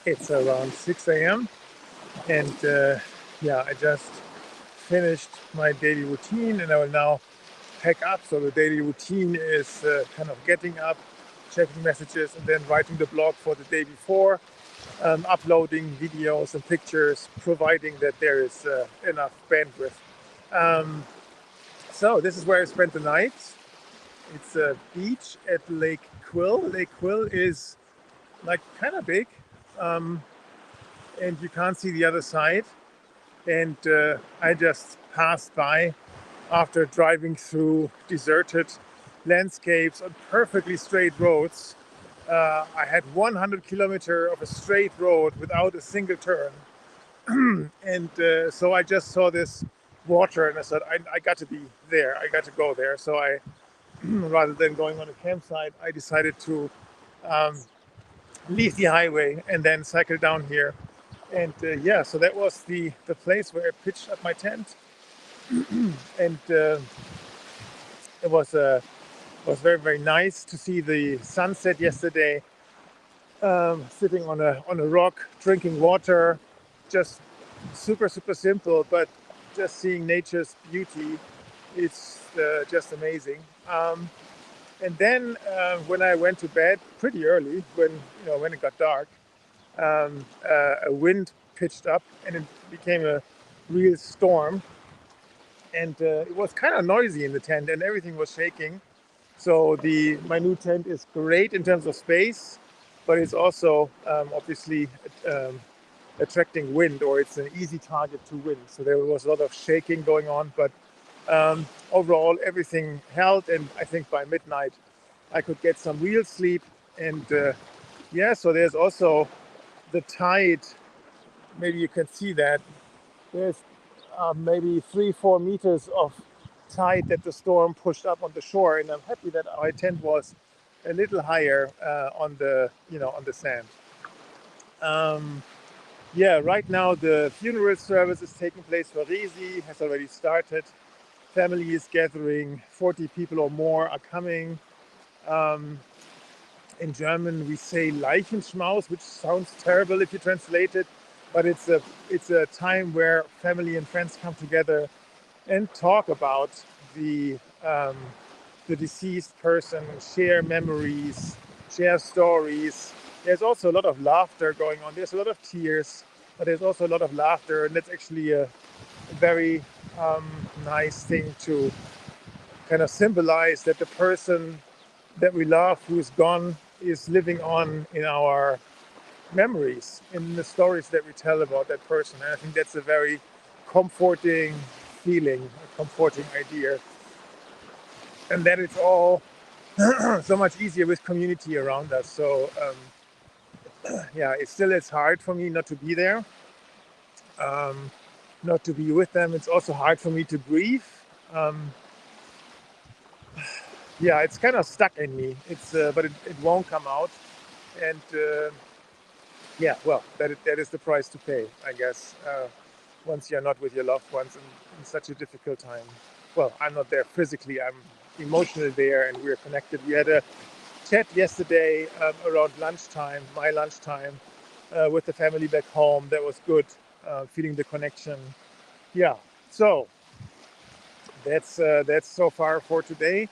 It's around 6 a.m. and yeah, I just finished my daily routine and I will now pack up. So the daily routine is kind of getting up, checking messages, and then writing the blog for the day before, uploading videos and pictures, providing that there is enough bandwidth. Um, so this is where I spent the night. It's a beach at Lake Quill. Lake Quill is like kind of big, um, and you can't see the other side. And I just passed by after driving through deserted landscapes on perfectly straight roads. I had 100 kilometer of a straight road without a single turn. And so I just saw this water and I said, I got to be there. I got to go there. So I, rather than going on a campsite, I decided to um, leave the highway and then cycle down here. And yeah, so that was the place where I pitched up my tent. And it was very, very nice to see the sunset yesterday, sitting on a rock, drinking water, just super, super simple, but just seeing nature's beauty, it's just amazing. And then when I went to bed pretty early, when it got dark, a wind pitched up and it became a real storm. And it was kind of noisy in the tent and everything was shaking. So my new tent is great in terms of space, but it's also obviously um, attracting wind, or it's an easy target to wind. So there was a lot of shaking going on, but overall everything held. And I think by midnight I could get some real sleep. And yeah, so there's also the tide. Maybe you can see that. There's maybe 3-4 meters of tide that the storm pushed up on the shore, and I'm happy that our tent was a little higher on the sand. Um, yeah, right now the funeral service is taking place for Risi, has already started. Family is gathering, 40 people or more are coming. Um, in German we say Leichenschmaus, which sounds terrible if you translate it, but it's a time where family and friends come together and talk about the um, the deceased person, share memories, share stories. There's also a lot of laughter going on. There's a lot of tears, but there's also a lot of laughter, and that's actually a very nice thing to kind of symbolize that the person that we love, who is gone, is living on in our memories, in the stories that we tell about that person. And I think that's a very comforting feeling, a comforting idea, and that it's all so much easier with community around us. So yeah, it's hard for me not to be there, um, not to be with them. It's also hard for me to breathe. Um, yeah, it's kind of stuck in me. But it won't come out, and yeah, well, that is the price to pay, I guess. Once you're not with your loved ones in such a difficult time. Well, I'm not there physically. I'm emotionally there, and we're connected. We had a chat yesterday around lunchtime, my lunchtime, with the family back home. That was good, feeling the connection. Yeah, so that's so far for today,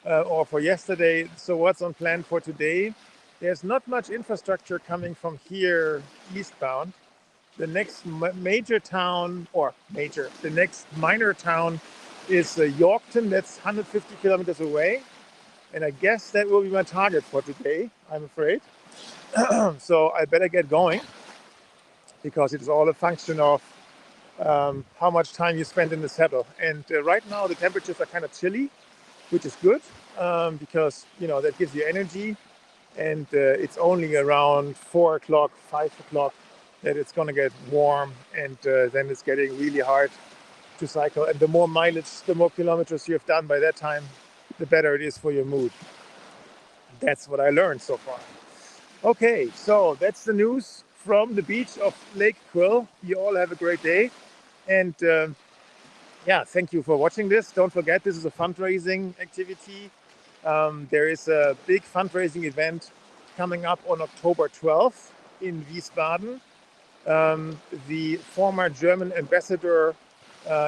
or for yesterday. So what's on plan for today? There's not much infrastructure coming from here eastbound. The next major town, the next minor town is Yorkton. That's 150 kilometers away. And I guess that will be my target for today, I'm afraid. So I better get going, because it's all a function of how much time you spend in the saddle. And right now the temperatures are kind of chilly, which is good, because that gives you energy. And it's only around 4 o'clock, 5 o'clock that it's going to get warm, and then it's getting really hard to cycle. And the more mileage, the more kilometers you have done by that time, the better it is for your mood. That's what I learned so far. Okay, so that's the news from the beach of Lake Quill. You all have a great day. And yeah, thank you for watching this. Don't forget, this is a fundraising activity. There is a big fundraising event coming up on October 12th in Wiesbaden. The former German ambassador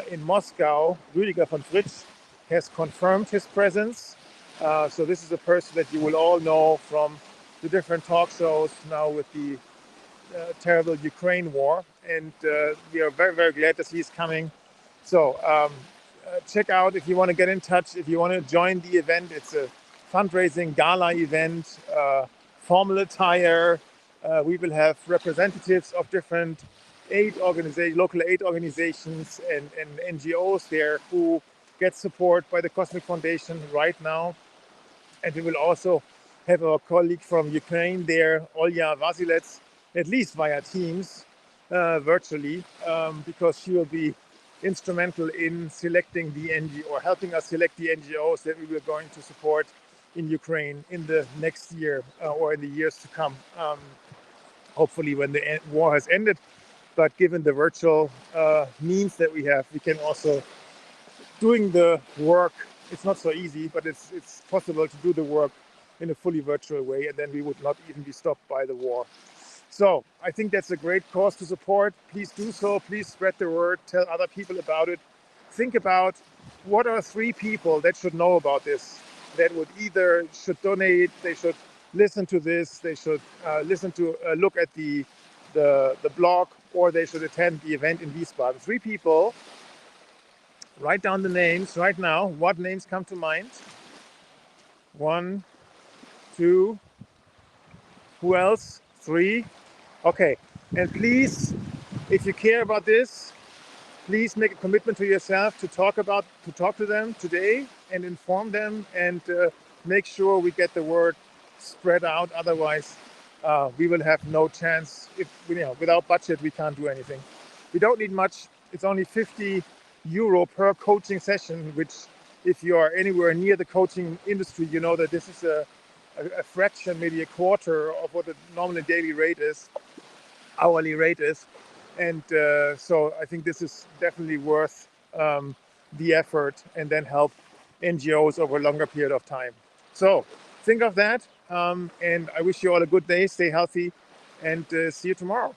in Moscow, Rüdiger von Fritsch, has confirmed his presence. So this is a person that you will all know from the different talk shows now with the terrible Ukraine war. And we are very, very glad that he's coming. So check out if you want to get in touch, if you want to join the event. It's a fundraising gala event, formal attire. We will have representatives of different local aid organizations and NGOs there who get support by the Cosmic Foundation right now. And we will also have our colleague from Ukraine there, Olya Vasilets, at least via Teams, virtually, because she will be instrumental in selecting the NGO or helping us select the NGOs that we were going to support in Ukraine in the next year or in the years to come. Hopefully when the war has ended, but given the virtual means that we have, we can also doing the work. It's not so easy, but it's possible to do the work in a fully virtual way, and then we would not even be stopped by the war. So I think that's a great cause to support. Please do so. Please spread the word. Tell other people about it. Think about what are 3 people that should know about this, that would either should donate, they should listen to this, they should listen to look at the blog, or they should attend the event in Wiesbaden. 3 people. Write down the names right now. What names come to mind? 1, 2. Who else? 3. Okay. And please, if you care about this, please make a commitment to yourself to talk to them today and inform them, and make sure we get the word spread out. Otherwise, we will have no chance. Without budget, we can't do anything. We don't need much. It's only €50 per coaching session, which, if you are anywhere near the coaching industry, you know that this is a fraction, maybe a quarter of what the normal daily rate is, hourly rate is. And so I think this is definitely worth the effort, and then help NGOs over a longer period of time. So think of that, and I wish you all a good day. Stay healthy, and see you tomorrow.